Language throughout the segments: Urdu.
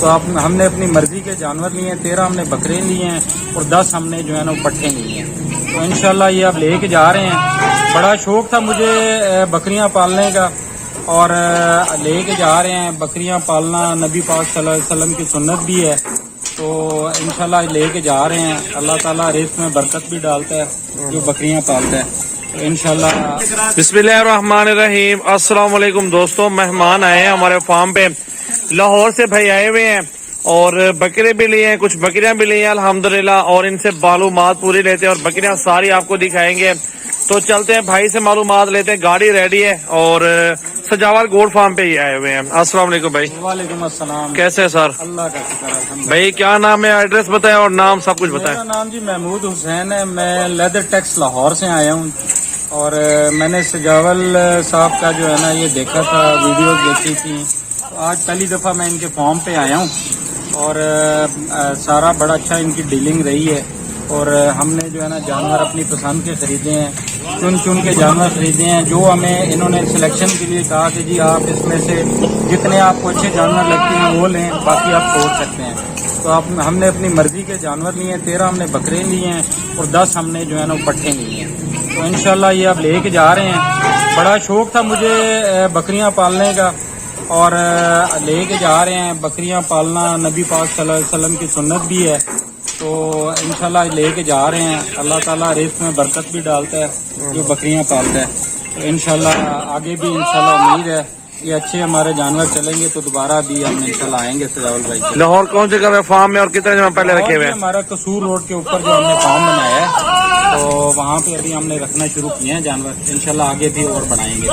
تو ہم نے اپنی مرضی کے جانور لیے ہیں، 13 ہم نے بکرے لیے ہیں اور 10 ہم نے جو ہے نا پٹھے لیے ہیں. تو انشاءاللہ یہ اب لے کے جا رہے ہیں. بڑا شوق تھا مجھے بکریاں پالنے کا اور لے کے جا رہے ہیں. بکریاں پالنا نبی پاک صلی اللہ علیہ وسلم کی سنت بھی ہے، تو انشاءاللہ لے کے جا رہے ہیں. اللہ تعالیٰ رزق میں برکت بھی ڈالتا ہے جو بکریاں پالتا ہے. تو انشاءاللہ بسم اللہ الرحمن الرحیم. السلام علیکم دوستوں، مہمان آئے ہیں ہمارے فارم پہ، لاہور سے بھائی آئے ہوئے ہیں اور بکرے بھی لیے ہیں، کچھ بکریاں بھی لی ہیں الحمدللہ، اور ان سے معلومات پوری لیتے ہیں اور بکریاں ساری آپ کو دکھائیں گے. تو چلتے ہیں بھائی سے معلومات لیتے ہیں. گاڑی ریڈی ہے اور سجاول گوڈ فارم پہ ہی آئے ہوئے ہیں. السلام علیکم بھائی. وعلیکم السلام. کیسے ہیں سر؟ اللہ کا شکر ہے الحمدللہ. بھائی کیا نام ہے، ایڈریس بتائیں اور نام سب کچھ بتائیں. میرا نام جی محمود حسین ہے، میں لیدر ٹیکس لاہور سے آیا ہوں اور میں نے سجاول صاحب کا جو ہے نا یہ دیکھا تھا، ویڈیوز دیکھی تھی. آج پہلی دفعہ میں ان کے فارم پہ آیا ہوں اور سارا بڑا اچھا ان کی ڈیلنگ رہی ہے. اور ہم نے جو ہے نا جانور اپنی پسند کے خریدے ہیں، چن کے جانور خریدے ہیں جو ہمیں انہوں نے سلیکشن کے لیے کہا کہ جی آپ اس میں سے جتنے آپ کو اچھے جانور لگتے ہیں وہ لیں، باقی آپ چھوڑ سکتے ہیں. تو ہم نے اپنی مرضی کے جانور لیے ہیں. 13 ہم نے بکرے لیے ہیں اور 10 ہم نے جو ہے نا پٹھے لیے ہیں. تو انشاءاللہ یہ اب لے کے جا رہے ہیں. بڑا شوق تھا مجھے بکریاں پالنے کا اور لے کے جا رہے ہیں. بکریاں پالنا نبی پاک صلی اللہ علیہ وسلم کی سنت بھی ہے، تو انشاءاللہ لے کے جا رہے ہیں. اللہ تعالیٰ رزق میں برکت بھی ڈالتا ہے جو بکریاں پالتا ہے. تو انشاءاللہ آگے بھی انشاءاللہ امید ہے یہ اچھے ہمارے جانور چلیں گے تو دوبارہ بھی ہم انشاءاللہ آئیں گے سجاول بھائی. لاہور کون سی جگہ فارم میں اور کتنے جگہ پہلے رکھے ہوئے ہیں؟ ہمارا قصور روڈ کے اوپر جو ہم نے فارم بنایا ہے تو وہاں پہ ابھی ہم نے رکھنا شروع کیے ہیں جانور. انشاءاللہ آگے بھی اور بڑھائیں گے.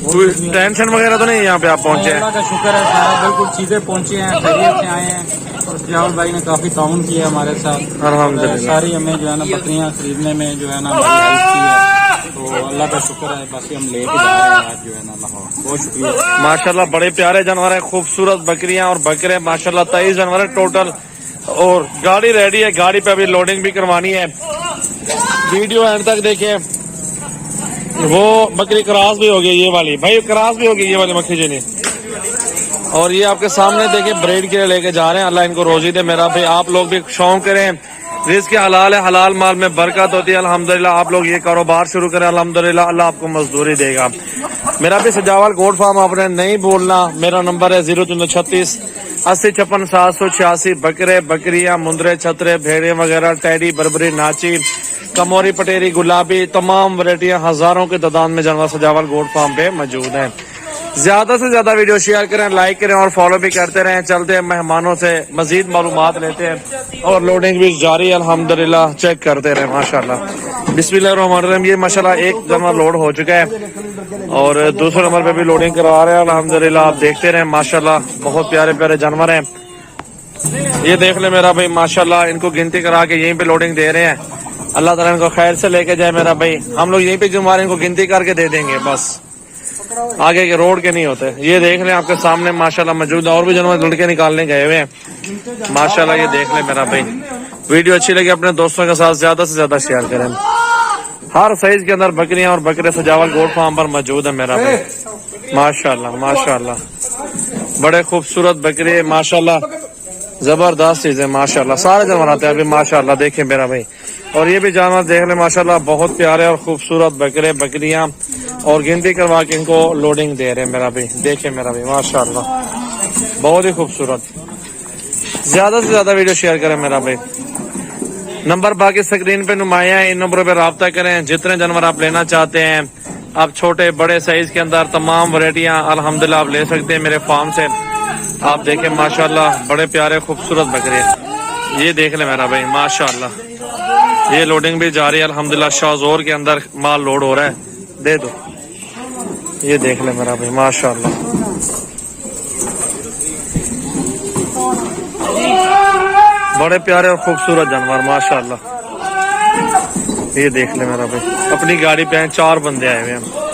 کوئی ٹینشن وغیرہ تو نہیں یہاں پہ آپ پہنچے ہیں؟ اللہ کا شکر ہے، سارا بالکل چیزیں پہنچے ہیں، خیریت سے آئے ہیں اور سجاول بھائی نے کافی تعاون کیا ہے ہمارے ساتھ. الحمدللہ ساری ہمیں جو ہے نا بکریاں خریدنے میں جو ہے نا ہماری ہیلپ کی ہے. تو اللہ کا شکر ہے، باقی ہم لے کے جا رہے ہیں آج جو ہے نا لاہور. بہت شکریہ. ماشاءاللہ بڑے پیارے جانور ہیں، خوبصورت بکریاں اور بکرے ماشاءاللہ 23 جانور ہیں ٹوٹل. اور گاڑی ریڈی ہے، گاڑی پہ ابھی لوڈنگ بھی کروانی ہے. ویڈیو اینڈ تک دیکھیں. وہ بکری کراس بھی ہوگی، یہ والی بھائی کراس بھی ہوگی، یہ والی مکھی جی نہیں. اور یہ آپ کے سامنے دیکھیں بریڈ کے لیے لے کے جا رہے ہیں. اللہ ان کو روزی دے. میرا بھی آپ لوگ بھی شوق کریں، رزق حلال ہے، حلال مال میں برکت ہوتی ہے الحمدللہ. آپ لوگ یہ کاروبار شروع کریں الحمدللہ، اللہ آپ کو مزدوری دے گا. میرا بھی سجاول گوڈ فارم آپ نے نہیں بھولنا. میرا نمبر ہے 0336 80 56 786. بکرے، بکریاں، مندرے، چھترے، بھیڑے وغیرہ، ٹیڈی، بربری، ناچی، کموری، پٹیری، گلابی، تمام ورائٹیاں ہزاروں کی تعداد میں جانور سجاول گوڈ فارم پہ موجود ہیں. زیادہ سے زیادہ ویڈیو شیئر کریں، لائک کریں اور فالو بھی کرتے رہیں. چلتے ہیں مہمانوں سے مزید معلومات لیتے ہیں اور لوڈنگ بھی جاری ہے الحمدللہ. چیک کرتے رہیں ماشاءاللہ. بسم اللہ الرحمن الرحیم. یہ ماشاءاللہ ایک جانور لوڈ ہو چکا ہے اور دوسرے نمبر پہ بھی لوڈنگ کروا رہے ہیں الحمدللہ. آپ دیکھتے رہیں ماشاءاللہ، بہت پیارے پیارے جانور ہیں. یہ دیکھ لیں میرا بھائی ماشاءاللہ، ان کو گنتی کرا کے یہیں پہ لوڈنگ دے رہے ہیں. اللہ تعالیٰ ان کو خیر سے لے کے جائے میرا بھائی. ہم لوگ یہیں پہ جمعہ ان کو گنتی کر کے دے دیں گے، بس آگے کے روڈ کے نہیں ہوتے. یہ دیکھ لیں آپ کے سامنے ماشاءاللہ موجود اور بھی جانور لڑکے نکالنے گئے ہوئے ہیں ماشاءاللہ. یہ دیکھ لیں میرا بھائی. ویڈیو اچھی لگی اپنے دوستوں کے ساتھ زیادہ سے زیادہ شیئر کریں. ہر سائز کے اندر بکریاں اور بکرے سجاول گوڈ فارم پر موجود ہے میرا بھائی. ماشاءاللہ ماشاءاللہ بڑے خوبصورت بکرے ماشاءاللہ، زبردست چیزیں ماشاءاللہ. سارے جانور آتے ہیں ابھی ماشاءاللہ. دیکھیں میرا بھائی، اور یہ بھی جانور دیکھ لیں ماشاءاللہ، بہت پیارے اور خوبصورت بکرے بکریاں، اور گنتی کروا کے ان کو لوڈنگ دے رہے ہیں میرا بھائی. دیکھیں میرا بھائی ماشاءاللہ بہت ہی خوبصورت. زیادہ سے زیادہ ویڈیو شیئر کریں میرا بھائی. نمبر باقی اسکرین پہ نمایاں ہیں، ان نمبروں پہ رابطہ کریں. جتنے جانور آپ لینا چاہتے ہیں، آپ چھوٹے بڑے سائز کے اندر تمام ورائٹیاں الحمدللہ آپ لے سکتے ہیں میرے فارم سے. آپ دیکھیں ماشاءاللہ بڑے پیارے خوبصورت بکرے. یہ دیکھ لیں میرا بھائی ماشاءاللہ. یہ لوڈنگ بھی جاری ہے الحمدللہ. شاہزور کے اندر مال لوڈ ہو رہا ہے، دے دو. یہ دیکھ لیں میرا بھائی ماشاءاللہ. بڑے پیارے اور خوبصورت جانور ماشاءاللہ. یہ دیکھ لیں میرا بھائی. اپنی گاڑی پہ ہیں، 4 بندے آئے ہوئے ہیں.